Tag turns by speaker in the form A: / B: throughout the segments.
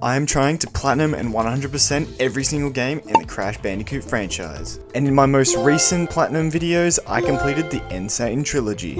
A: I am trying to platinum and 100% every single game in the Crash Bandicoot franchise. And in my most recent platinum videos, I completed the Insane Trilogy.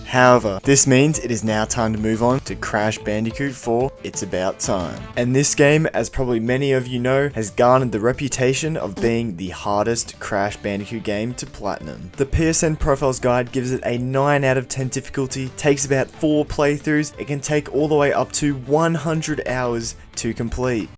A: However, this means it is now time to move on to Crash Bandicoot 4, It's About Time. And this game, as probably many of you know, has garnered the reputation of being the hardest Crash Bandicoot game to platinum. The PSN Profiles Guide gives it a 9 out of 10 difficulty, takes about 4 playthroughs, it can take all the way up to 100 hours to complete.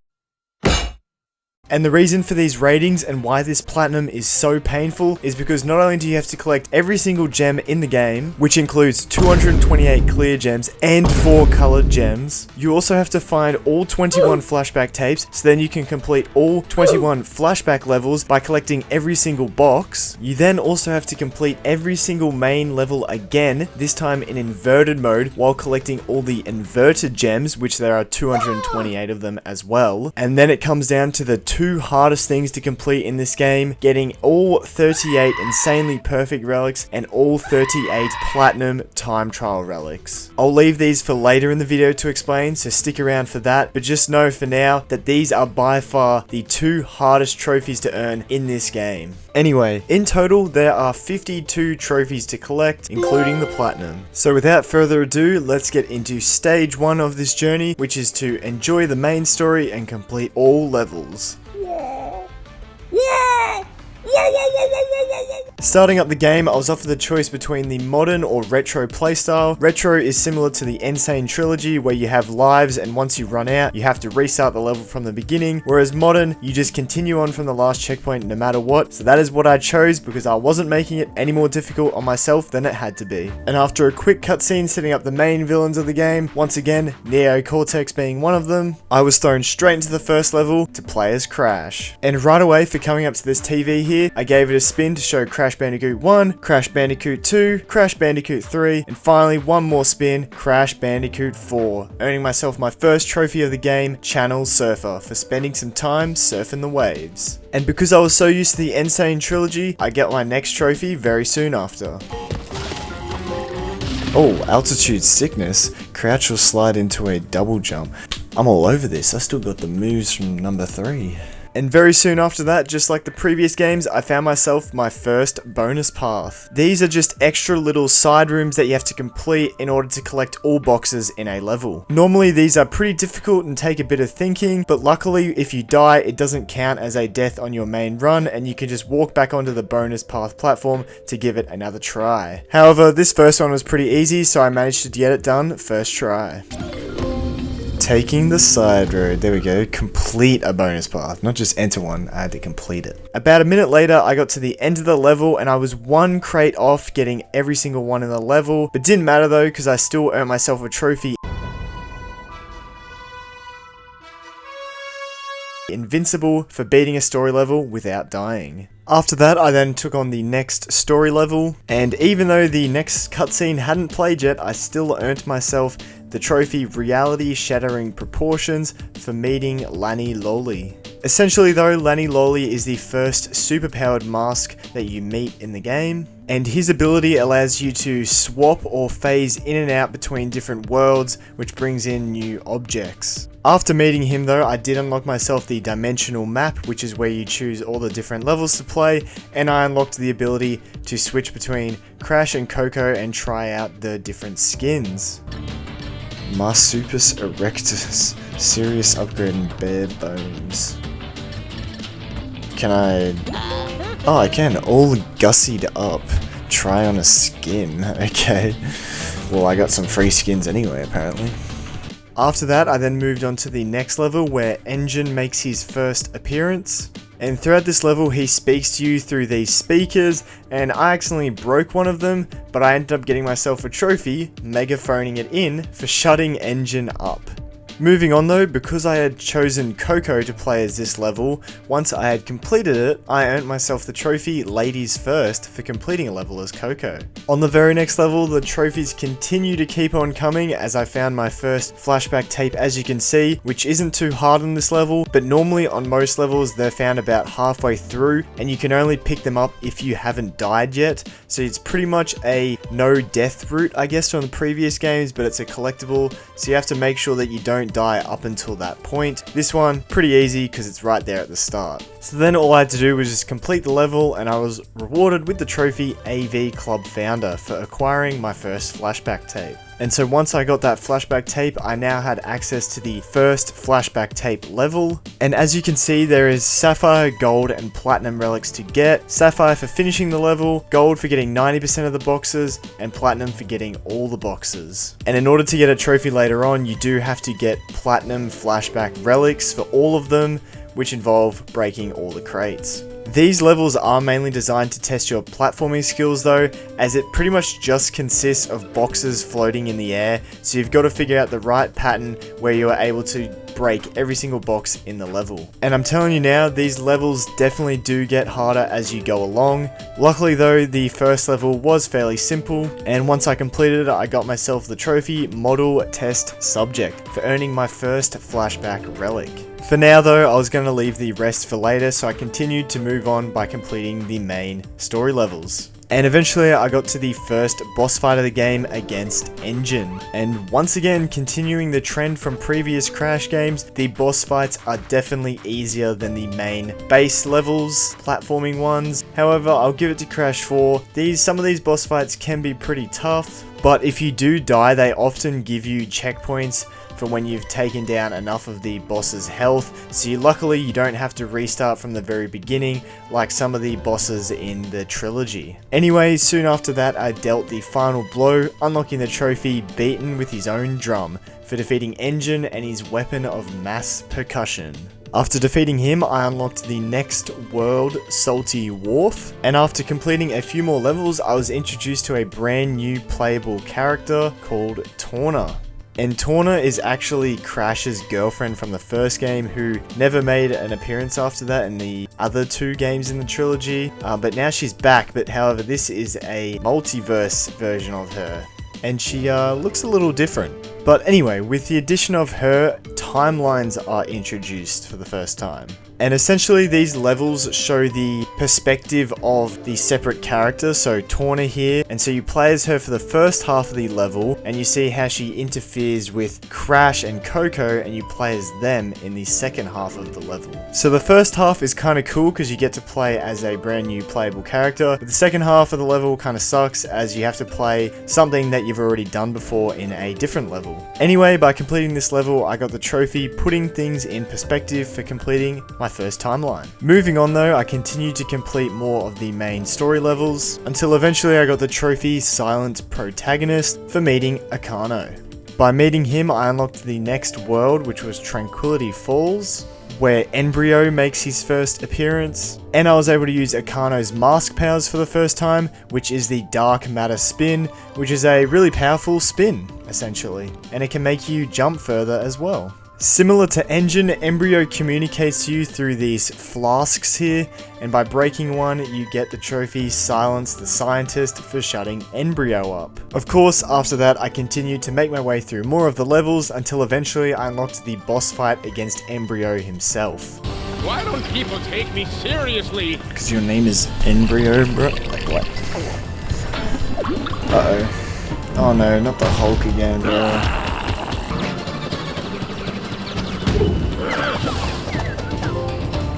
A: And the reason for these ratings and why this platinum is so painful is because not only do you have to collect every single gem in the game, which includes 228 clear gems and 4 colored gems, you also have to find all 21 flashback tapes, so then you can complete all 21 flashback levels by collecting every single box. You then also have to complete every single main level again, this time in inverted mode, while collecting all the inverted gems, which there are 228 of them as well. And then it comes down to the two hardest things to complete in this game, getting all 38 insanely perfect relics and all 38 platinum time trial relics. I'll leave these for later in the video to explain, so stick around for that, but just know for now that these are by far the 2 hardest trophies to earn in this game. Anyway, in total there are 52 trophies to collect, including the platinum. So without further ado, let's get into stage 1 of this journey, which is to enjoy the main story and complete all levels. Starting up the game, I was offered the choice between the modern or retro playstyle. Retro is similar to the Insane Trilogy, where you have lives and once you run out, you have to restart the level from the beginning, whereas modern, you just continue on from the last checkpoint no matter what. So that is what I chose because I wasn't making it any more difficult on myself than it had to be. And after a quick cutscene setting up the main villains of the game, once again, Neo Cortex being one of them, I was thrown straight into the first level to play as Crash. And right away, for coming up to this TV here, I gave it a spin to show Crash Bandicoot 1, Crash Bandicoot 2, Crash Bandicoot 3, and finally one more spin, Crash Bandicoot 4, earning myself my first trophy of the game, Channel Surfer, for spending some time surfing the waves. And because I was so used to the Insane Trilogy, I get my next trophy very soon after. Oh, altitude sickness. Crouch or slide into a double jump. I'm all over this, I still got the moves from number 3. And very soon after that, just like the previous games, I found myself my first bonus path. These are just extra little side rooms that you have to complete in order to collect all boxes in a level. Normally these are pretty difficult and take a bit of thinking, but luckily if you die, it doesn't count as a death on your main run and you can just walk back onto the bonus path platform to give it another try. However, this first one was pretty easy, so I managed to get it done first try. Taking the side road, there we go, complete a bonus path, not just enter one, I had to complete it. About a minute later, I got to the end of the level and I was 1 crate off getting every single one in the level, but didn't matter though because I still earned myself a trophy. Invincible for beating a story level without dying. After that, I then took on the next story level, and even though the next cutscene hadn't played yet, I still earned myself the trophy Reality Shattering Proportions for meeting Lani Loli. Essentially though, Lani Loli is the first superpowered mask that you meet in the game, and his ability allows you to swap or phase in and out between different worlds, which brings in new objects. After meeting him though, I did unlock myself the dimensional map, which is where you choose all the different levels to play, and I unlocked the ability to switch between Crash and Coco and try out the different skins. Marsupus erectus, serious upgrade in bare bones. Can I... Oh, I can, all gussied up. Try on a skin, okay. Well, I got some free skins anyway, apparently. After that, I then moved on to the next level where Engine makes his first appearance. And throughout this level, he speaks to you through these speakers, and I accidentally broke one of them, but I ended up getting myself a trophy, megaphoning it in, for shutting Engine up. Moving on though, because I had chosen Coco to play as this level, once I had completed it, I earned myself the trophy Ladies First for completing a level as Coco. On the very next level, the trophies continue to keep on coming as I found my first flashback tape, as you can see, which isn't too hard on this level, but normally on most levels they're found about halfway through and you can only pick them up if you haven't died yet, so it's pretty much a no death route I guess from the previous games, but it's a collectible, so you have to make sure that you don't die up until that point. This one, pretty easy because it's right there at the start. So then all I had to do was just complete the level and I was rewarded with the trophy AV Club Founder for acquiring my first flashback tape. And so once I got that flashback tape, I now had access to the first flashback tape level. And as you can see, there is Sapphire, Gold, and Platinum relics to get. Sapphire for finishing the level, Gold for getting 90% of the boxes, and Platinum for getting all the boxes. And in order to get a trophy later on, you do have to get Platinum flashback relics for all of them, which involve breaking all the crates. These levels are mainly designed to test your platforming skills though, as it pretty much just consists of boxes floating in the air, so you've got to figure out the right pattern where you are able to break every single box in the level. And I'm telling you now, these levels definitely do get harder as you go along. Luckily though, the first level was fairly simple, and once I completed it, I got myself the trophy Model Test Subject for earning my first flashback relic. For now though, I was going to leave the rest for later, so I continued to move on by completing the main story levels. And eventually I got to the first boss fight of the game against Engine. And once again, continuing the trend from previous Crash games, the boss fights are definitely easier than the main base levels, platforming ones. However, I'll give it to Crash 4. Some of these boss fights can be pretty tough, but if you do die, they often give you checkpoints for when you've taken down enough of the boss's health, so luckily you don't have to restart from the very beginning like some of the bosses in the trilogy. Anyway, soon after that I dealt the final blow, unlocking the trophy Beaten with his own drum for defeating Engine and his weapon of mass percussion. After defeating him, I unlocked the next world, Salty Wharf, and after completing a few more levels, I was introduced to a brand new playable character called Torna. And Torna is actually Crash's girlfriend from the first game, who never made an appearance after that in the other two games in the trilogy, but now she's back. But however, this is a multiverse version of her, and she looks a little different. But anyway, with the addition of her, timelines are introduced for the first time. And essentially these levels show the perspective of the separate character, so Torna here, and so you play as her for the first half of the level, and you see how she interferes with Crash and Coco, and you play as them in the second half of the level. So the first half is kind of cool because you get to play as a brand new playable character, but the second half of the level kind of sucks as you have to play something that you've already done before in a different level. Anyway, by completing this level, I got the trophy Putting Things in Perspective for completing my first timeline. Moving on though, I continued to complete more of the main story levels, until eventually I got the trophy Silent Protagonist for meeting Akano. By meeting him, I unlocked the next world, which was Tranquility Falls, where Embryo makes his first appearance, and I was able to use Akano's mask powers for the first time, which is the Dark Matter Spin, which is a really powerful spin, essentially, and it can make you jump further as well. Similar to Engine, Embryo communicates to you through these flasks here, and by breaking one, you get the trophy Silence the Scientist for shutting Embryo up. Of course, after that, I continued to make my way through more of the levels until eventually I unlocked the boss fight against Embryo himself.
B: Why don't people take me seriously?
A: Because your name is Embryo, bro? Like what? Uh-oh. Oh no, not the Hulk again, bro.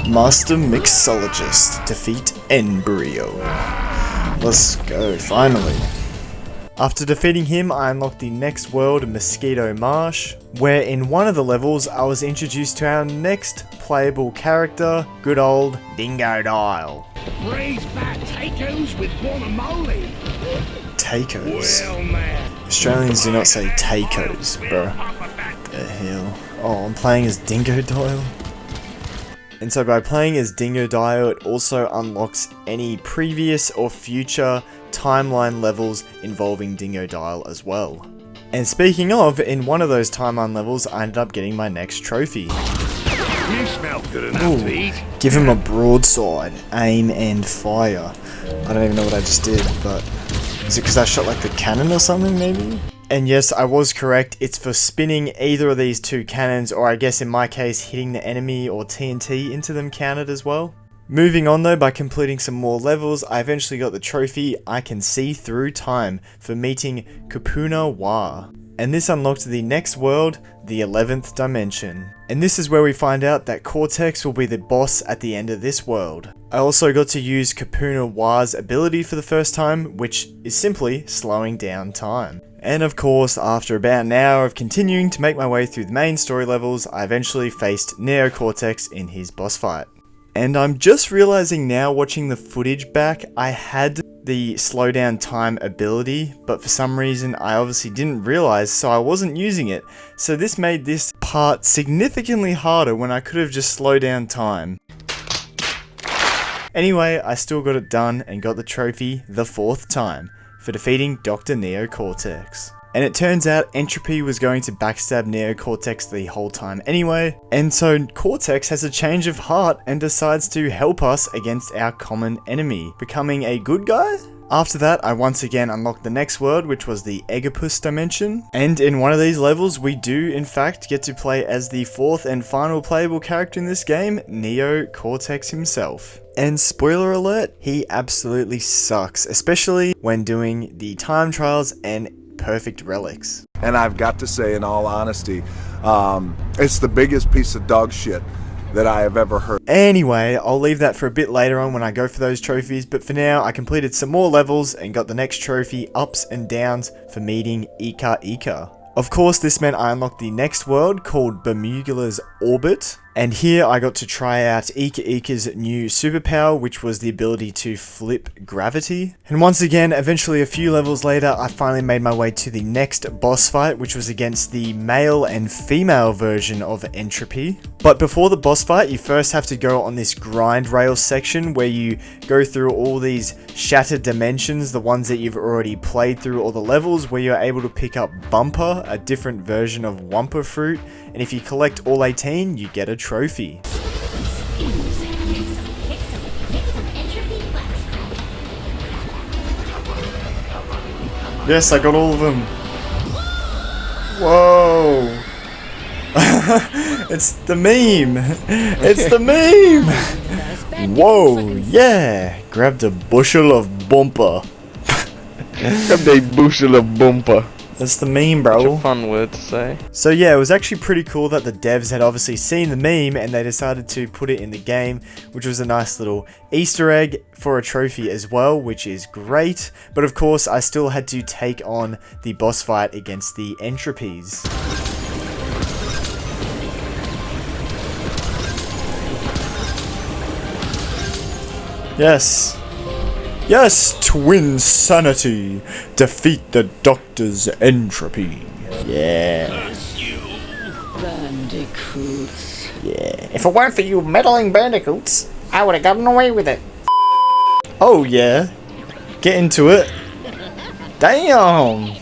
A: Master Mixologist, defeat Embryo. Let's go, finally. After defeating him, I unlocked the next world, Mosquito Marsh, where in one of the levels, I was introduced to our next playable character, good old Dingo Dial.
C: Braised fat tacos with guacamole.
A: Tacos?
C: Well, man.
A: Australians do not say tacos, bro. The hell? Oh, I'm playing as Dingo Dial? And so by playing as Dingo Dial, it also unlocks any previous or future timeline levels involving Dingo Dial as well. And speaking of, in one of those timeline levels, I ended up getting my next trophy.
C: You smell good enough to eat.
A: Give him a broadside, aim and fire. I don't even know what I just did, but is it because I shot like the cannon or something maybe? And yes, I was correct, it's for spinning either of these two cannons, or I guess in my case hitting the enemy or TNT into them counted as well. Moving on though, by completing some more levels, I eventually got the trophy I Can See Through Time for meeting Kupuna Wa. And this unlocked the next world, the 11th dimension. And this is where we find out that Cortex will be the boss at the end of this world. I also got to use Kupuna Wa's ability for the first time, which is simply slowing down time. And of course, after about an hour of continuing to make my way through the main story levels, I eventually faced Neo Cortex in his boss fight. And I'm just realizing now, watching the footage back, I had the slow down time ability, but for some reason I obviously didn't realize, so I wasn't using it. So this made this part significantly harder when I could have just slowed down time. Anyway, I still got it done and got the trophy the 4th time for defeating Dr. Neo Cortex. And it turns out Entropy was going to backstab Neo Cortex the whole time anyway, and so Cortex has a change of heart and decides to help us against our common enemy, becoming a good guy? After that, I once again unlocked the next world, which was the Oedipus dimension, and in one of these levels we do in fact get to play as the 4th and final playable character in this game, Neo Cortex himself. And spoiler alert, he absolutely sucks, especially when doing the time trials and perfect relics.
D: And I've got to say, in all honesty, it's the biggest piece of dog shit that I have ever heard.
A: Anyway, I'll leave that for a bit later on when I go for those trophies, but for now I completed some more levels and got the next trophy, Ups and Downs, for meeting Ika Ika. Of course, this meant I unlocked the next world called Bermugula's Orbit, and here I got to try out Ika Ika's new superpower, which was the ability to flip gravity. And once again, eventually a few levels later, I finally made my way to the next boss fight, which was against the male and female version of Entropy. But before the boss fight, you first have to go on this grind rail section where you go through all these shattered dimensions, the ones that you've already played through all the levels, where you're able to pick up Bumper, a different version of Wumpa Fruit, and if you collect all 18, you get a trophy. Yes, I got all of them. Whoa. It's the meme. It's the meme. Whoa, yeah. Grabbed a bushel of bumper.
E: Grabbed a bushel of bumper.
A: That's the meme, bro.
E: Such a fun word to say.
A: So yeah, it was actually pretty cool that the devs had obviously seen the meme and they decided to put it in the game, which was a nice little Easter egg for a trophy as well, which is great. But of course, I still had to take on the boss fight against the Entropies. Yes. Yes, Twin Sanity. Defeat the Doctor's Entropy. Yeah.
F: Bandicoots.
A: Yeah.
F: If it weren't for you meddling bandicoots, I would have gotten away with it.
A: Oh yeah. Get into it. Damn.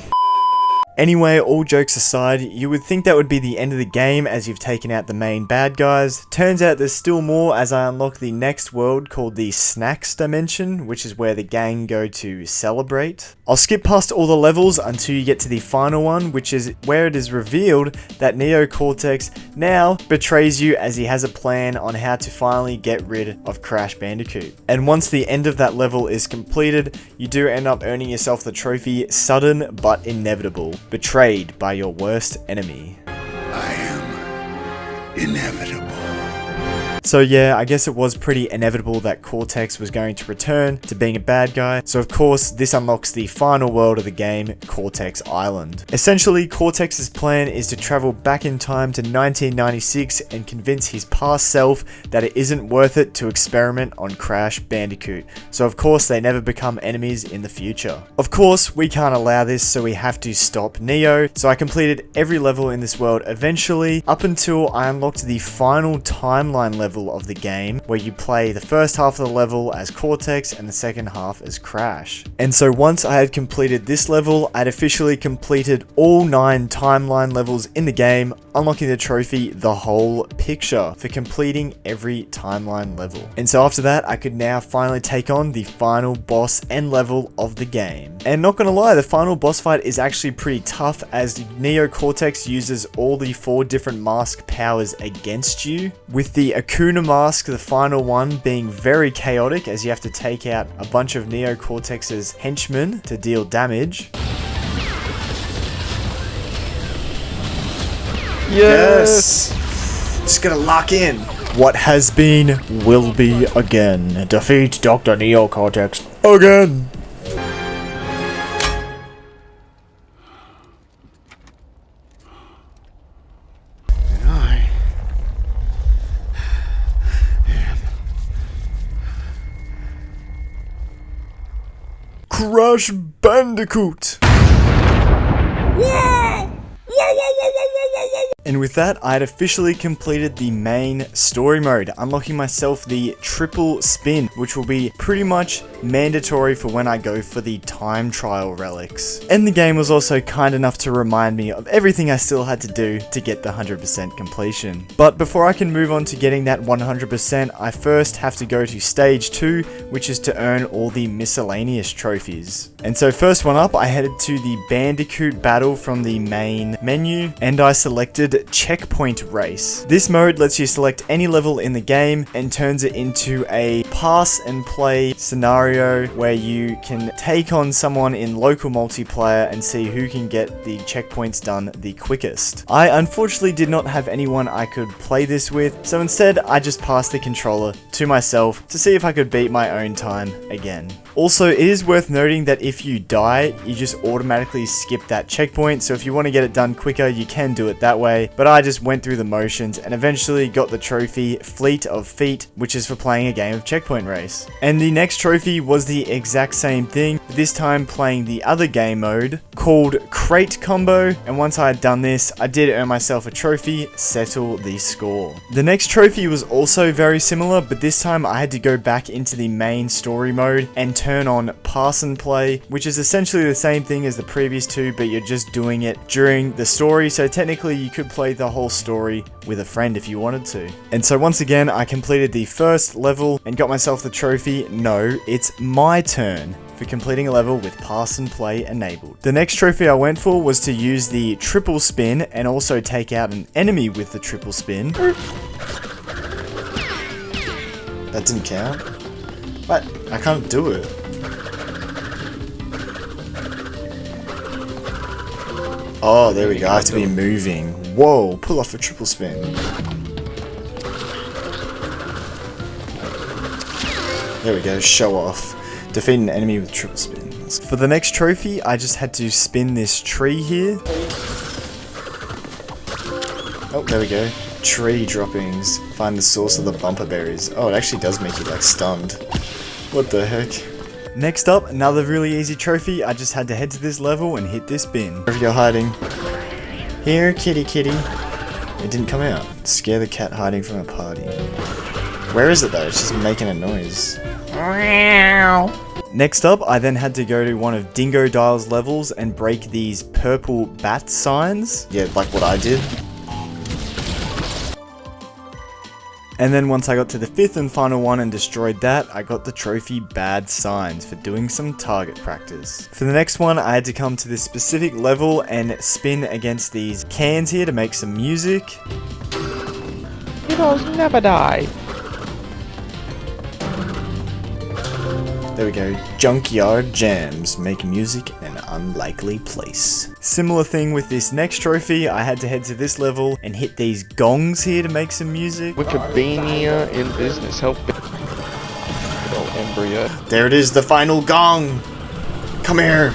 A: Anyway, all jokes aside, you would think that would be the end of the game as you've taken out the main bad guys. Turns out there's still more as I unlock the next world called the Snacks Dimension, which is where the gang go to celebrate. I'll skip past all the levels until you get to the final one, which is where it is revealed that Neo Cortex now betrays you as he has a plan on how to finally get rid of Crash Bandicoot. And once the end of that level is completed, you do end up earning yourself the trophy Sudden But Inevitable. Betrayed by your worst enemy.
C: I am inevitable.
A: So yeah, I guess it was pretty inevitable that Cortex was going to return to being a bad guy. So of course, this unlocks the final world of the game, Cortex Island. Essentially, Cortex's plan is to travel back in time to 1996 and convince his past self that it isn't worth it to experiment on Crash Bandicoot. So of course, they never become enemies in the future. Of course, we can't allow this, so we have to stop Neo. So I completed every level in this world eventually, up until I unlocked the final timeline level, level of the game, where you play the first half of the level as Cortex and the second half as Crash. And so once I had completed this level, I'd officially completed all 9 timeline levels in the game, unlocking the trophy The Whole Picture for completing every timeline level. And so after that, I could now finally take on the final boss and level of the game. And not gonna lie, the final boss fight is actually pretty tough, as Neo Cortex uses all the 4 different mask powers against you, with the Akuna mask, the final one, being very chaotic, as you have to take out a bunch of Neo Cortex's henchmen to deal damage. Yes! Just gonna lock in. What has been will be again. Defeat Dr. Neo Cortex again. And I am Crash Bandicoot. And with that, I had officially completed the main story mode, unlocking myself the triple spin, which will be pretty much mandatory for when I go for the time trial relics. And the game was also kind enough to remind me of everything I still had to do to get the 100% completion. But before I can move on to getting that 100%, I first have to go to stage 2, which is to earn all the miscellaneous trophies. And so first one up, I headed to the Bandicoot battle from the main menu, and I selected Checkpoint Race. This mode lets you select any level in the game and turns it into a pass and play scenario where you can take on someone in local multiplayer and see who can get the checkpoints done the quickest. I unfortunately did not have anyone I could play this with, so instead I just passed the controller to myself to see if I could beat my own time again. Also, it is worth noting that if you die, you just automatically skip that checkpoint, so if you want to get it done quicker, you can do it that way, but I just went through the motions and eventually got the trophy Fleet of Feet, which is for playing a game of Checkpoint Race. And the next trophy was the exact same thing, but this time playing the other game mode called Crate Combo, and once I had done this, I did earn myself a trophy, Settle the Score. The next trophy was also very similar, but this time I had to go back into the main story mode and turn on Pass and Play, which is essentially the same thing as the previous two, but you're just doing it during the story, so technically you could play the whole story with a friend if you wanted to. And so once again, I completed the first level and got myself the trophy, No, It's My Turn, for completing a level with Pass and Play enabled. The next trophy I went for was to use the triple spin and also take out an enemy with the triple spin. That didn't count? What? I can't do it. Oh, there we go. I have to be moving. Whoa, pull off a triple spin. There we go, show off. Defeat an enemy with triple spins. For the next trophy, I just had to spin this tree here. Oh, there we go. Tree droppings. Find the source of the bumper berries. Oh, it actually does make you like stunned. What the heck? Next up, another really easy trophy. I just had to head to this level and hit this bin. Wherever you're hiding. Here, kitty kitty. It didn't come out. Scare the cat hiding from a party. Where is it though? It's just making a noise. Next up, I then had to go to one of Dingo Dial's levels and break these purple bat signs. Yeah, like what I did. And then once I got to the 5th and final one and destroyed that, I got the trophy Bad Signs for doing some target practice. For the next one, I had to come to this specific level and spin against these cans here to make some music.
E: Heroes never die.
A: There we go. Junkyard Jams. Make music in an unlikely place. Similar thing with this next trophy. I had to head to this level and hit these gongs here to make some music.
E: Wikipedia in business. Help. Embryo.
A: There it is, the final gong. Come here.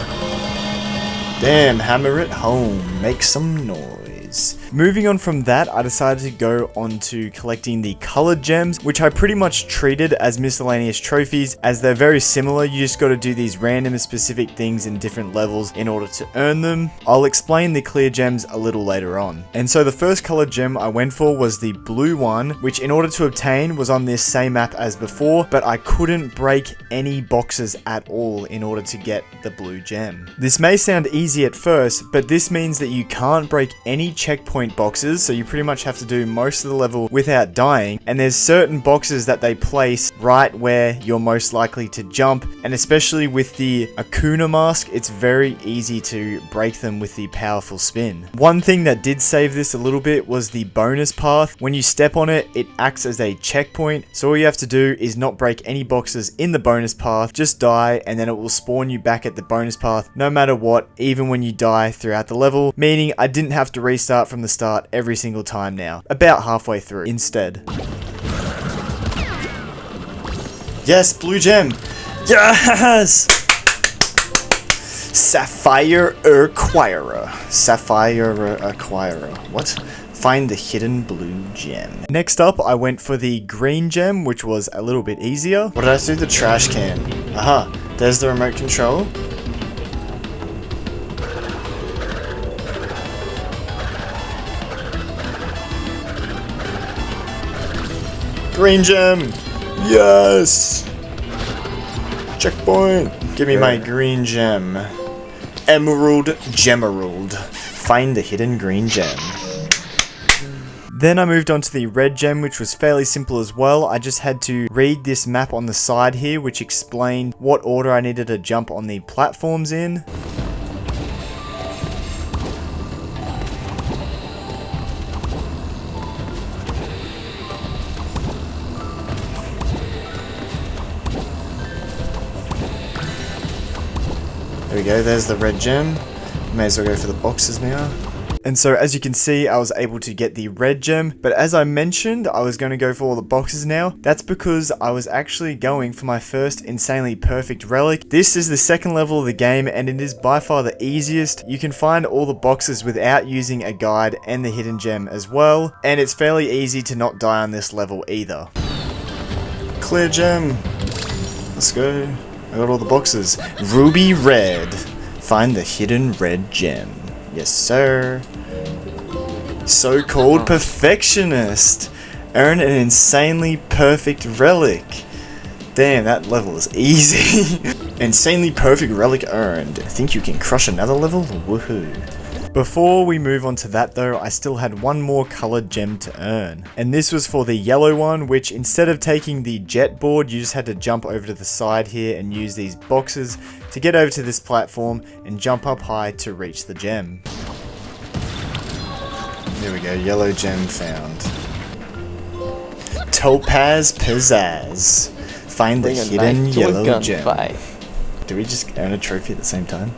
A: Damn, hammer it home. Make some noise. Moving on from that, I decided to go on to collecting the colored gems, which I pretty much treated as miscellaneous trophies, as they're very similar. You just got to do these random and specific things in different levels in order to earn them. I'll explain the clear gems a little later on. And so the first colored gem I went for was the blue one, which in order to obtain was on this same map as before, but I couldn't break any boxes at all in order to get the blue gem. This may sound easy at first, but this means that you can't break any checkpoint boxes, so you pretty much have to do most of the level without dying, and there's certain boxes that they place right where you're most likely to jump, and especially with the Akuna mask, it's very easy to break them with the powerful spin. One thing that did save this a little bit was the bonus path. When you step on it, it acts as a checkpoint, so all you have to do is not break any boxes in the bonus path, just die, and then it will spawn you back at the bonus path no matter what, even when you die throughout the level, meaning I didn't have to restart from the start every single time now, about halfway through instead. Yes, blue gem! Yes! Sapphire Acquirer. Sapphire Acquirer. What? Find the hidden blue gem. Next up, I went for the green gem, which was a little bit easier. What did I do? The trash can. Aha, there's the remote control. Green gem! Yes! Checkpoint! Give me my green gem. Emerald Gemerald. Find the hidden green gem. Then I moved on to the red gem, which was fairly simple as well. I just had to read this map on the side here, which explained what order I needed to jump on the platforms in. There we go, there's the red gem. May as well go for the boxes now. And so as you can see, I was able to get the red gem, but as I mentioned, I was going to go for all the boxes now. That's because I was actually going for my first insanely perfect relic. This is the second level of the game, and it is by far the easiest. You can find all the boxes without using a guide and the hidden gem as well, and it's fairly easy to not die on this level either. Clear gem. Let's go. I got all the boxes. Ruby red. Find the hidden red gem. Yes, sir. So-called perfectionist. Earn an insanely perfect relic. Damn, that level is easy. Insanely perfect relic earned. Think you can crush another level? Woohoo. Before we move on to that though, I still had one more colored gem to earn. And this was for the yellow one, which instead of taking the jet board, you just had to jump over to the side here and use these boxes to get over to this platform and jump up high to reach the gem. There we go, yellow gem found. Topaz Pizzazz. Find the hidden yellow gem.
E: Fight.
A: Did we just earn a trophy at the same time?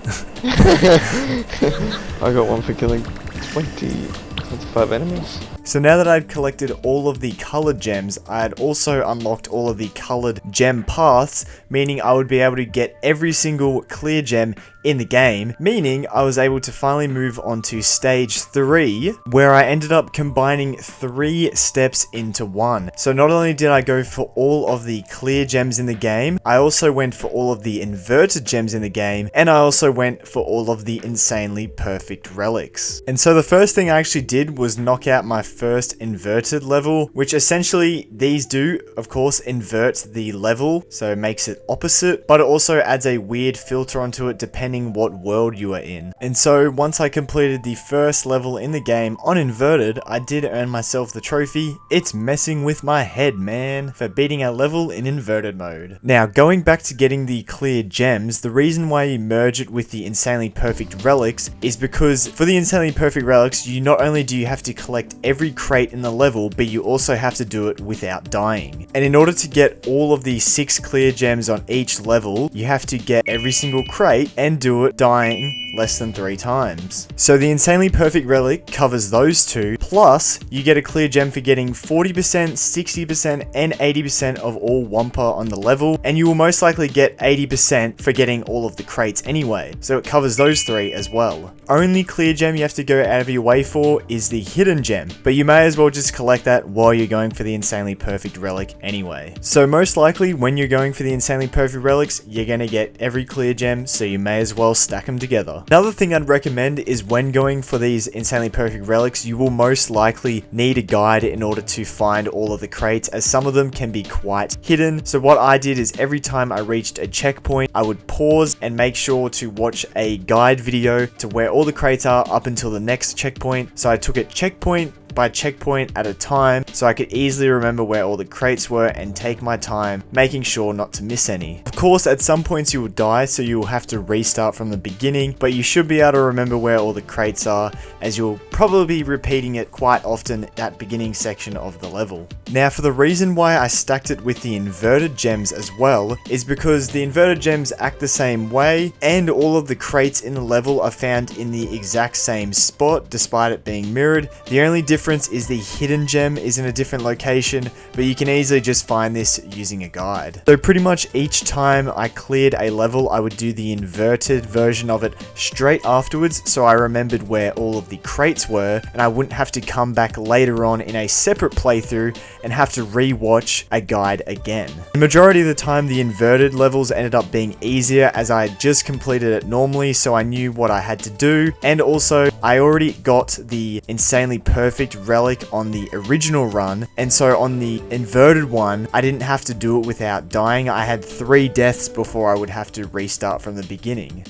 E: I got one for killing 25 enemies.
A: So now that I'd collected all of the colored gems, I had also unlocked all of the colored gem paths, meaning I would be able to get every single clear gem in the game, meaning I was able to finally move on to stage 3, where I ended up combining 3 steps into one. So not only did I go for all of the clear gems in the game, I also went for all of the inverted gems in the game, and I also went for all of the insanely perfect relics. And so the first thing I actually did was knock out my first inverted level, which essentially these do, of course, invert the level, so it makes it opposite, but it also adds a weird filter onto it depending what world you are in. And so once I completed the first level in the game on inverted, I did earn myself the trophy. It's messing with my head, man, for beating a level in inverted mode. Now, going back to getting the clear gems, the reason why you merge it with the insanely perfect relics is because for the insanely perfect relics, you not only do you have to collect every crate in the level, but you also have to do it without dying. And in order to get all of the 6 clear gems on each level, you have to get every single crate and do it dying less than 3 times. So the Insanely Perfect Relic covers those two, plus you get a clear gem for getting 40%, 60%, and 80% of all Wumpa on the level, and you will most likely get 80% for getting all of the crates anyway, so it covers those 3 as well. Only clear gem you have to go out of your way for is the hidden gem, but you may as well just collect that while you're going for the Insanely Perfect Relic anyway. So most likely when you're going for the Insanely Perfect Relics, you're gonna get every clear gem, so you may as well stack them together. Another thing I'd recommend is when going for these Insanely Perfect Relics, you will most likely need a guide in order to find all of the crates, as some of them can be quite hidden. So what I did is every time I reached a checkpoint, I would pause and make sure to watch a guide video to where all the crates are up until the next checkpoint. So I took it checkpoint by checkpoint at a time, so I could easily remember where all the crates were and take my time, making sure not to miss any. Of course, at some points you will die, so you will have to restart from the beginning, but you should be able to remember where all the crates are, as you'll probably be repeating it quite often at beginning section of the level. Now, for the reason why I stacked it with the inverted gems as well, is because the inverted gems act the same way, and all of the crates in the level are found in the exact same spot, despite it being mirrored. The only difference is the hidden gem is in a different location, but you can easily just find this using a guide. So pretty much each time I cleared a level, I would do the inverted version of it straight afterwards, so I remembered where all of the crates were, and I wouldn't have to come back later on in a separate playthrough and have to re-watch a guide again. The majority of the time, the inverted levels ended up being easier, as I had just completed it normally, so I knew what I had to do, and also I already got the Insanely Perfect Relic on the original run, and so on the inverted one, I didn't have to do it without dying. I had 3 deaths before I would have to restart from the beginning.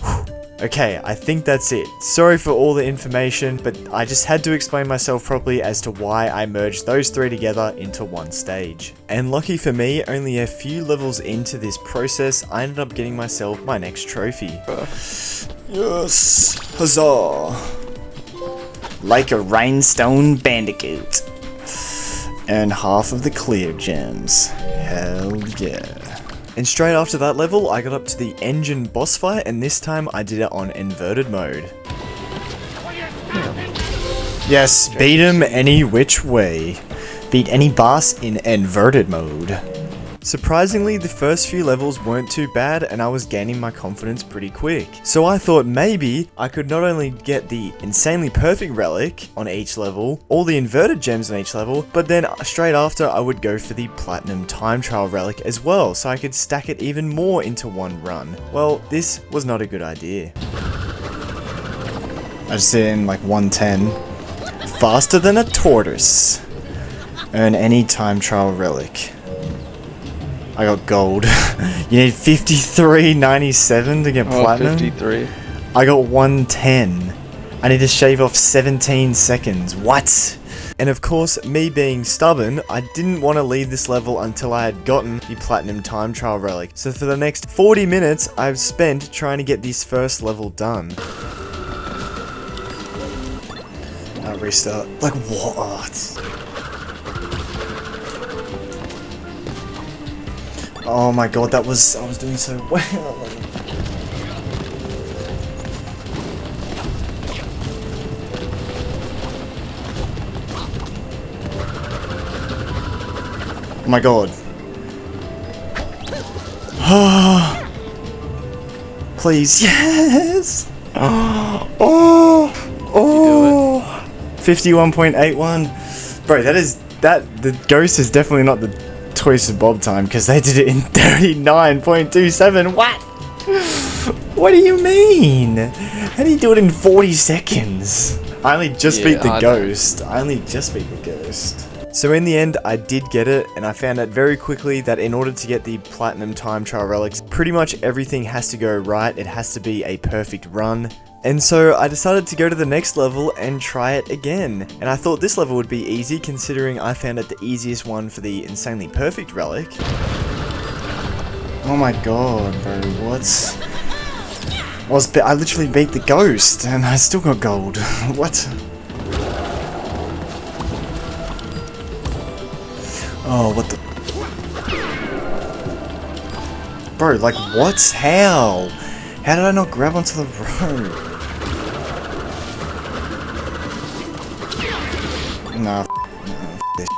A: Okay, I think that's it. Sorry for all the information, but I just had to explain myself properly as to why I merged those 3 together into one stage. And lucky for me, only a few levels into this process, I ended up getting myself my next trophy. Yes! Huzzah! Like a rhinestone bandicoot. Earn half of the clear gems. Hell yeah. And straight after that level, I got up to the engine boss fight, and this time I did it on inverted mode. Yes, beat him any which way. Beat any boss in inverted mode. Surprisingly, the first few levels weren't too bad, and I was gaining my confidence pretty quick. So I thought maybe I could not only get the Insanely Perfect Relic on each level, all the inverted gems on each level, but then straight after I would go for the Platinum Time Trial Relic as well, so I could stack it even more into one run. Well, this was not a good idea. I just did it in like 110. Faster than a tortoise. Earn any Time Trial Relic. I got gold. You need 53.97 to get platinum?
E: 53.
A: I got 110. I need to shave off 17 seconds. What? And of course, me being stubborn, I didn't want to leave this level until I had gotten the Platinum Time Trial Relic. So for the next 40 minutes, I've spent trying to get this first level done. I'll restart. Like what? Oh my god, I was doing so well. Oh my god. Please, yes! Oh! 51.81. Bro, the ghost is definitely not the Twisted Bob time, because they did it in 39.27. What? What do you mean? How do you do it in 40 seconds? I only just beat the ghost. I only just beat the ghost. So in the end, I did get it, and I found out very quickly that in order to get the Platinum Time Trial Relics, pretty much everything has to go right. It has to be a perfect run. And so I decided to go to the next level and try it again. And I thought this level would be easy, considering I found it the easiest one for the Insanely Perfect Relic. Oh my god, bro, what? I literally beat the ghost, and I still got gold. What? Oh, what the... Bro, like, what? How? How did I not grab onto the rope? Nah, this.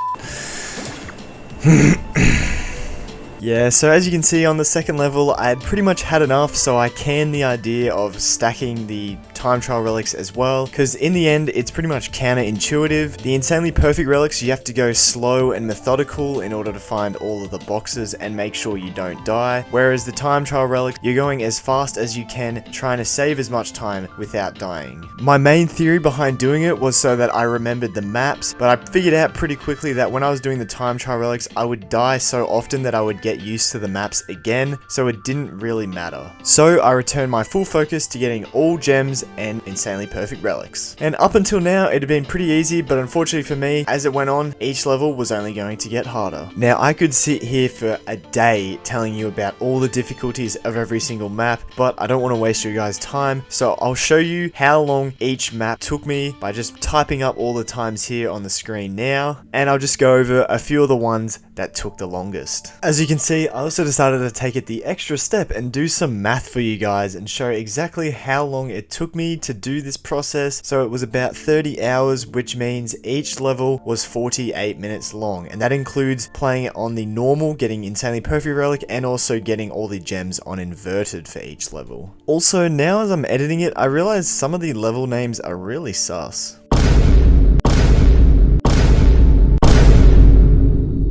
A: Yeah, so as you can see on the second level, I had pretty much had enough, so I canned the idea of stacking the time trial relics as well, because in the end, it's pretty much counterintuitive. The insanely perfect relics, you have to go slow and methodical in order to find all of the boxes and make sure you don't die, whereas the time trial relic, you're going as fast as you can, trying to save as much time without dying. My main theory behind doing it was so that I remembered the maps, but I figured out pretty quickly that when I was doing the time trial relics, I would die so often that I would get used to the maps again, so it didn't really matter. So I returned my full focus to getting all gems and insanely perfect relics. And up until now, it had been pretty easy, but unfortunately for me, as it went on, each level was only going to get harder. Now, I could sit here for a day telling you about all the difficulties of every single map, but I don't want to waste your guys' time, so I'll show you how long each map took me by just typing up all the times here on the screen now, and I'll just go over a few of the ones that took the longest. As you can see, I also decided to take it the extra step and do some math for you guys and show exactly how long it took me to do this process. So it was about 30 hours, which means each level was 48 minutes long, and that includes playing it on the normal, getting insanely perfect relic, and also getting all the gems on inverted for each level. Also, now as I'm editing it, I realize some of the level names are really sus.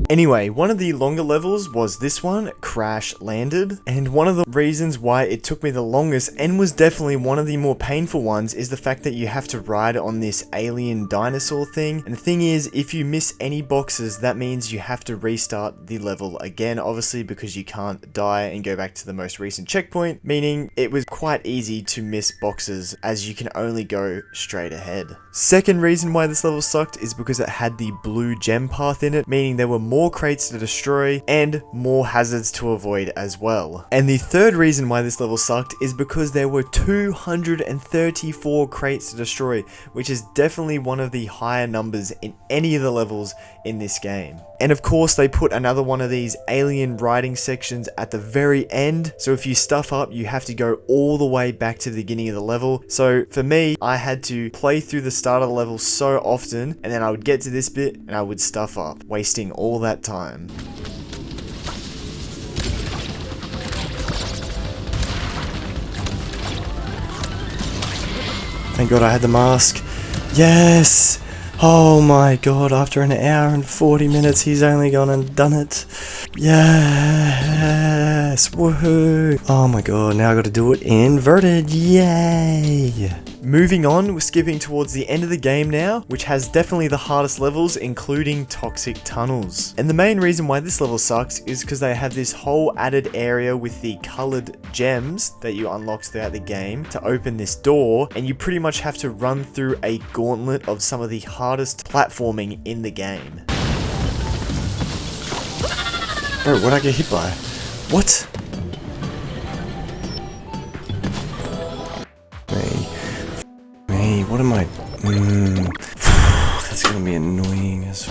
A: Anyway, one of the longer levels was this one, Crash Landed, and one of the reasons why it took me the longest, and was definitely one of the more painful ones, is the fact that you have to ride on this alien dinosaur thing. And the thing is, if you miss any boxes, that means you have to restart the level again, obviously, because you can't die and go back to the most recent checkpoint, meaning it was quite easy to miss boxes as you can only go straight ahead. Second reason why this level sucked is because it had the blue gem path in it, meaning there were more crates to destroy and more hazards to avoid as well. And the third reason why this level sucked is because there were 234 crates to destroy, which is definitely one of the higher numbers in any of the levels in this game. And of course, they put another one of these alien riding sections at the very end, so if you stuff up, you have to go all the way back to the beginning of the level. So for me, I had to play through the start of the level so often, and then I would get to this bit and I would stuff up, wasting all that time. Thank God I had the mask. Yes! Oh my God, after an hour and 40 minutes, he's only gone and done it. Yes! Woohoo! Oh my God, now I gotta do it inverted. Yay! Moving on, we're skipping towards the end of the game now, which has definitely the hardest levels, including toxic tunnels. And the main reason why this level sucks is because they have this whole added area with the colored gems that you unlock throughout the game to open this door, and you pretty much have to run through a gauntlet of some of the hardest platforming in the game. Bro, what'd I get hit by? What? Me, what am I? That's gonna be annoying as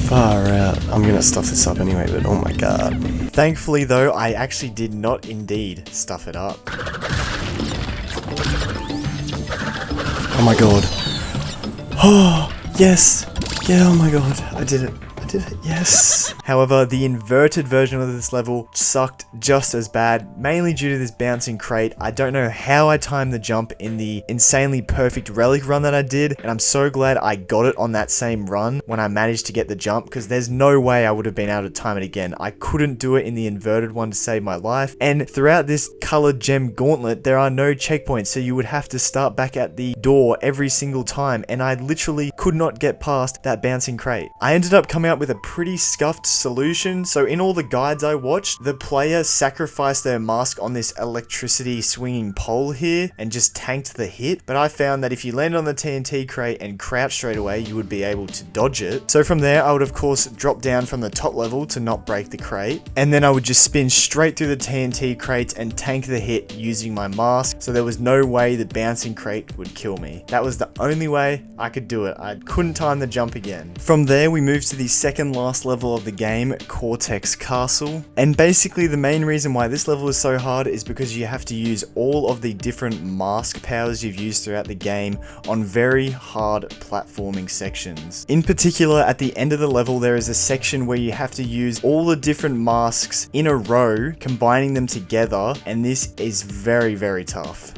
A: far out. I'm gonna stuff this up anyway, but oh my God. Thankfully though, I actually did not indeed stuff it up. Oh my God. Oh, yes. Yeah, oh my God. I did it. Yes. However, the inverted version of this level sucked just as bad, mainly due to this bouncing crate. I don't know how I timed the jump in the insanely perfect relic run that I did, and I'm so glad I got it on that same run when I managed to get the jump, because there's no way I would have been able to time it again. I couldn't do it in the inverted one to save my life, and throughout this colored gem gauntlet, there are no checkpoints, so you would have to start back at the door every single time, and I literally could not get past that bouncing crate. I ended up coming up with a pretty scuffed solution. So in all the guides I watched, the player sacrificed their mask on this electricity swinging pole here and just tanked the hit, but I found that if you land on the TNT crate and crouch straight away, you would be able to dodge it. So from there, I would of course drop down from the top level to not break the crate, and then I would just spin straight through the TNT crates and tank the hit using my mask, so there was no way the bouncing crate would kill me. That was the only way I could do it. I couldn't time the jump again. From there, we moved to the second second last level of the game, Cortex Castle. And basically the main reason why this level is so hard is because you have to use all of the different mask powers you've used throughout the game on very hard platforming sections. In particular, at the end of the level, there is a section where you have to use all the different masks in a row, combining them together, and this is very, very tough.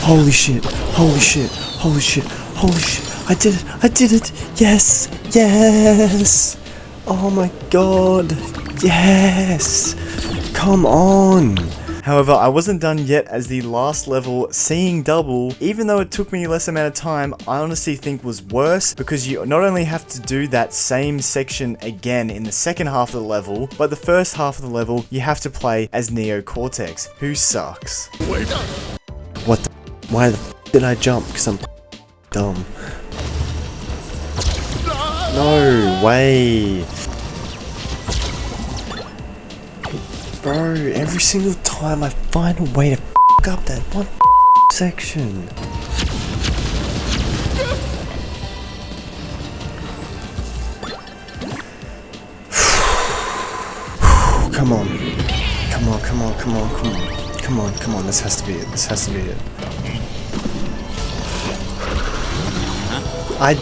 A: Holy shit, holy shit, holy shit, holy shit. I did it, yes, yes. Oh my god, yes. Come on. However, I wasn't done yet, as the last level, Seeing Double, even though it took me less amount of time, I honestly think was worse, because you not only have to do that same section again in the second half of the level, but the first half of the level, you have to play as Neo Cortex, who sucks. What the? Why the f did I jump? Because I'm dumb. No way. Bro, every single time I find a way to f up that one section. Come on. Come on, come on, come on, come on. Come on, come on, this has to be it. This has to be it. I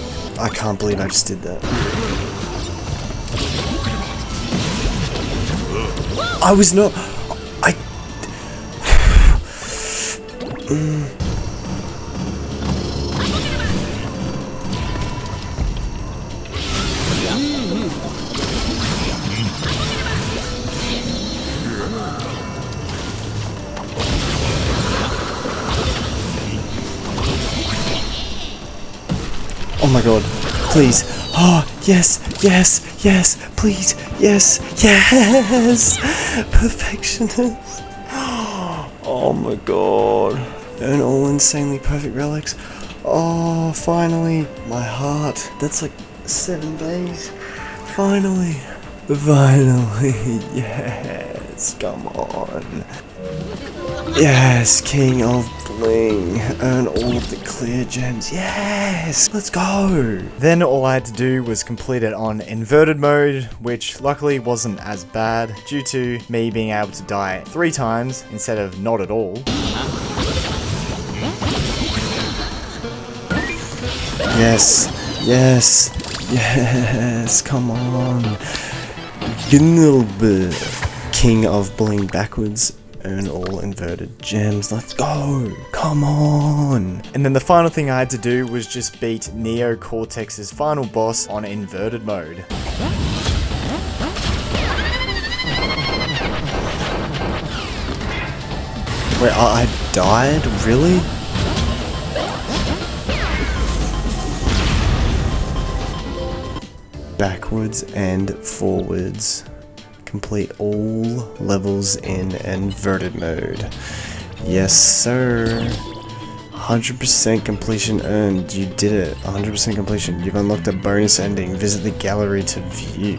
A: can't believe I just did that. I was not... Oh my god, please. Oh, yes, yes, yes, please, yes, yes. Perfectionist. Oh my god. Earn all insanely perfect relics. Oh, finally. My heart. That's like 7 days. Finally. Finally. Yes, come on. Yes, King of Bling. Earn all of the clear gems. Yes! Let's go! Then all I had to do was complete it on inverted mode, which luckily wasn't as bad due to me being able to die 3 times instead of not at all. Yes! Yes! Yes! Come on! Get a little bit. King of Bling backwards. Earn all inverted gems. Let's go! Come on! And then the final thing I had to do was just beat Neo Cortex's final boss on inverted mode. Wait, I died? Really? Backwards and forwards. Complete all levels in inverted mode. Yes, sir. 100% completion earned. You did it. 100% completion. You've unlocked a bonus ending. Visit the gallery to view.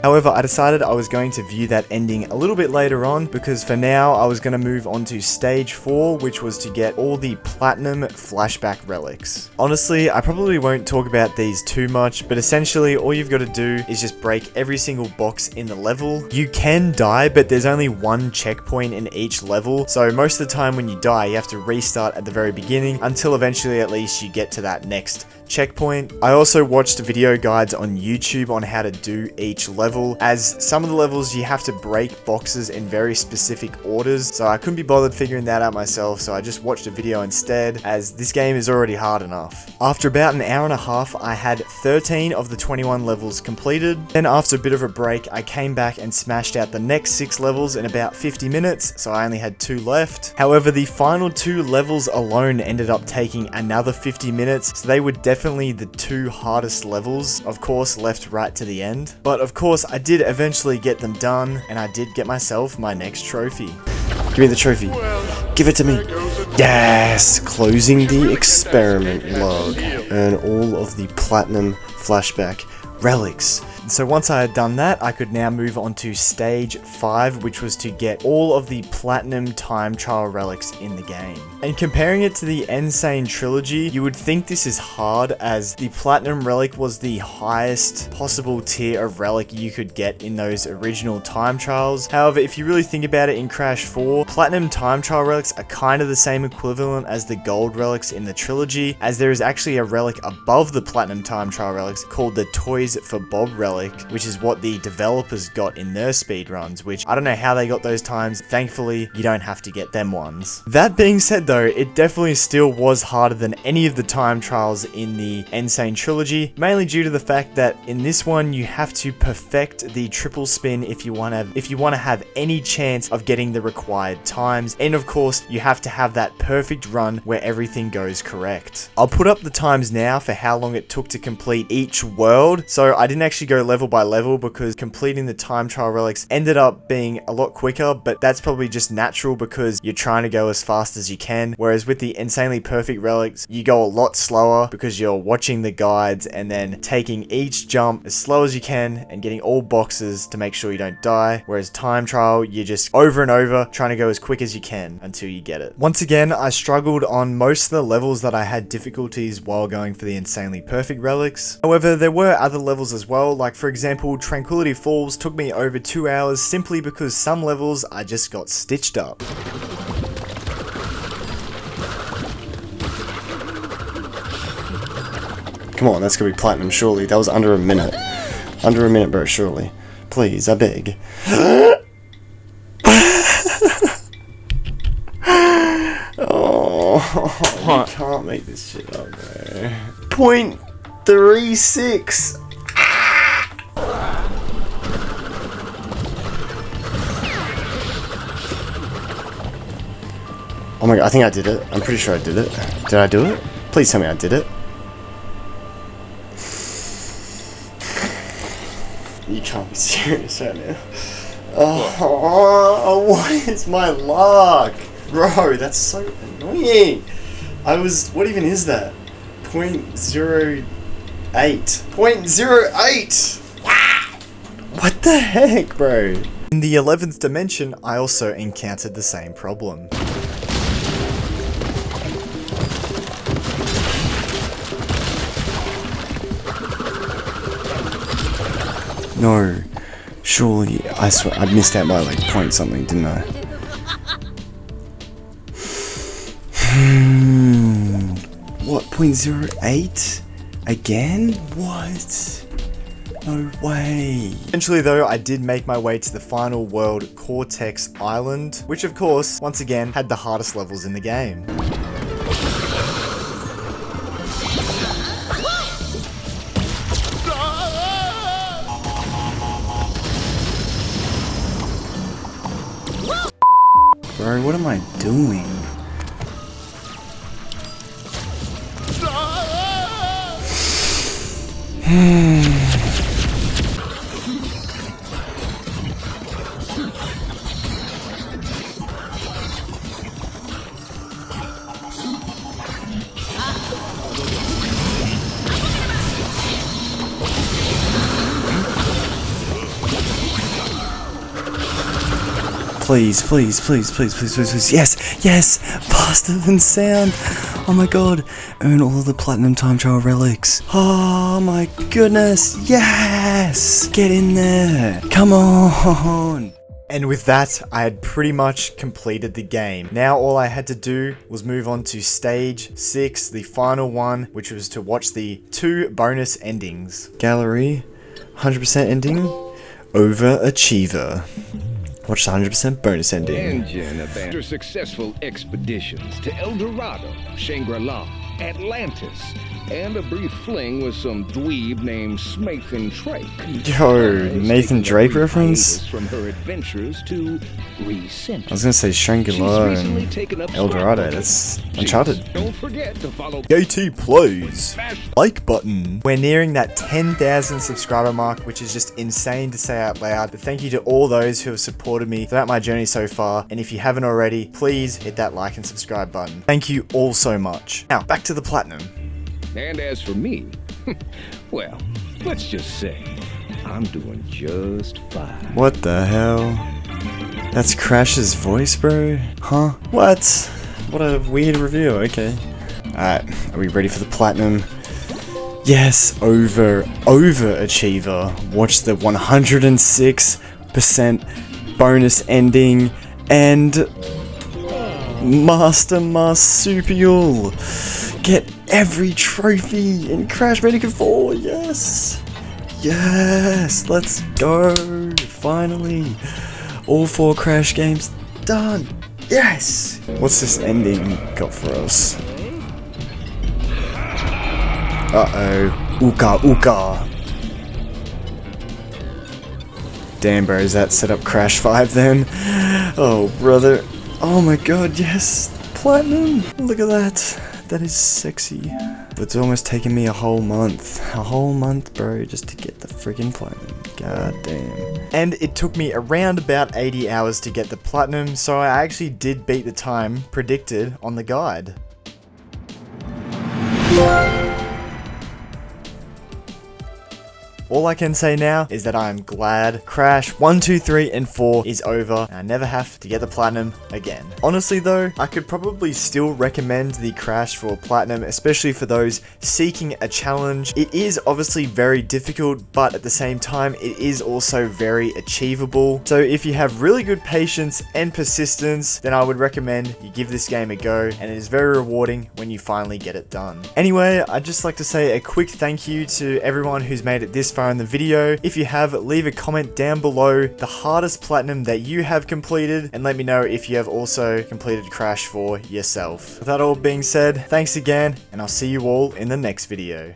A: However, I decided I was going to view that ending a little bit later on, because for now I was going to move on to stage 4, which was to get all the platinum flashback relics. Honestly, I probably won't talk about these too much, but essentially all you've got to do is just break every single box in the level. You can die, but there's only 1 checkpoint in each level, so most of the time when you die you have to restart at the very beginning until eventually at least you get to that next checkpoint. I also watched video guides on YouTube on how to do each level, as some of the levels you have to break boxes in very specific orders, so I couldn't be bothered figuring that out myself, so I just watched a video instead, as this game is already hard enough. After about an hour and a half, I had 13 of the 21 levels completed. Then after a bit of a break, I came back and smashed out the next 6 levels in about 50 minutes, so I only had 2 left. However, the final 2 levels alone ended up taking another 50 minutes, so they were definitely the 2 hardest levels, of course left right to the end. But of course I did eventually get them done, and I did get myself my next trophy. Give me the trophy. Give it to me. Yes! Closing the experiment log. Earn all of the platinum Flashback, Relics. So once I had done that, I could now move on to stage 5, which was to get all of the platinum time trial relics in the game. And comparing it to the Insane trilogy, you would think this is hard, as the platinum relic was the highest possible tier of relic you could get in those original time trials. However, if you really think about it, in Crash 4, platinum time trial relics are kind of the same equivalent as the gold relics in the trilogy, as there is actually a relic above the platinum time trial relics called the Toys for Bob relic, which is what the developers got in their speedruns, which I don't know how they got those times. Thankfully, you don't have to get them ones. That being said though, it definitely still was harder than any of the time trials in the Insane trilogy, mainly due to the fact that in this one you have to perfect the triple spin if you want to have any chance of getting the required times, and of course you have to have that perfect run where everything goes correct. I'll put up the times now for how long it took to complete each world. So I didn't actually go level by level because completing the time trial relics ended up being a lot quicker, but that's probably just natural because you're trying to go as fast as you can, whereas with the insanely perfect relics you go a lot slower because you're watching the guides and then taking each jump as slow as you can and getting all boxes to make sure you don't die, whereas time trial you're just over and over trying to go as quick as you can until you get it. Once again, I struggled on most of the levels that I had difficulties while going for the insanely perfect relics. However, there were other levels as well, like for example Tranquility Falls took me over 2 hours simply because some levels I just got stitched up. Come on, that's gonna be platinum surely. That was under a minute. Under a minute, bro, surely. Please, I beg. Oh, you can't make this shit up, bro. 0.36. Oh my god, I think I did it. I'm pretty sure I did it. Did I do it? Please tell me I did it. You can't be serious right now. Oh, what is my luck? Bro, that's so annoying. What even is that? 0.08. 0.08! What the heck, bro? In the 11th dimension, I also encountered the same problem. No, surely, I swear, I missed out by like point something, didn't I? What, 0.08? Again? What? No way. Eventually though, I did make my way to the final world, Cortex Island, which of course, once again, had the hardest levels in the game. Bro, what am I doing? Please, please, please, please, please, please, please. Yes, yes, faster than sound. Oh my god, earn all of the platinum time trial relics. Oh my goodness, yes, get in there, come on. And with that, I had pretty much completed the game. Now all I had to do was move on to stage 6, the final one, which was to watch the 2 bonus endings. Gallery, 100% ending, Overachiever. Watch the 100% bonus ending.
C: Engine abandoned successful expeditions to El Dorado, Shangri-La, Atlantis, and a brief fling with some dweeb named Nathan Drake.
A: Yo, Nathan Drake reference?
C: From her adventures to recenter.
A: I was gonna say Shangri-La and El Dorado. That's Uncharted.
C: Don't forget to follow
A: GT Plays. Like button. We're nearing that 10,000 subscriber mark, which is just insane to say out loud. But thank you to all those who have supported me throughout my journey so far. And if you haven't already, please hit that like and subscribe button. Thank you all so much. Now, back to the platinum.
C: And as for me, well, let's just say I'm doing just fine.
A: What the hell? That's Crash's voice, bro? Huh? What? What a weird review, okay. Alright, are we ready for the platinum? Yes, overachiever. Watch the 106% bonus ending and master marsupial. Get every trophy in Crash Bandicoot 4, yes! Yes, let's go, finally. All 4 Crash games done, yes! What's this ending got for us? Uh-oh, Uka Uka. Damn, bro, is that set up Crash 5 then? Oh, brother. Oh my god, yes! Platinum! Look at that. That is sexy. But it's almost taken me a whole month. A whole month, bro, just to get the freaking platinum. God damn. And it took me around about 80 hours to get the platinum, so I actually did beat the time predicted on the guide. All I can say now is that I am glad Crash 1, 2, 3, and 4 is over and I never have to get the platinum again. Honestly though, I could probably still recommend the Crash for platinum, especially for those seeking a challenge. It is obviously very difficult, but at the same time, it is also very achievable. So if you have really good patience and persistence, then I would recommend you give this game a go, and it is very rewarding when you finally get it done. Anyway, I'd just like to say a quick thank you to everyone who's made it this far in the video. If you have, leave a comment down below the hardest platinum that you have completed, and let me know if you have also completed Crash 4 yourself. With that all being said, thanks again, and I'll see you all in the next video.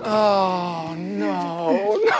E: Oh, no, no.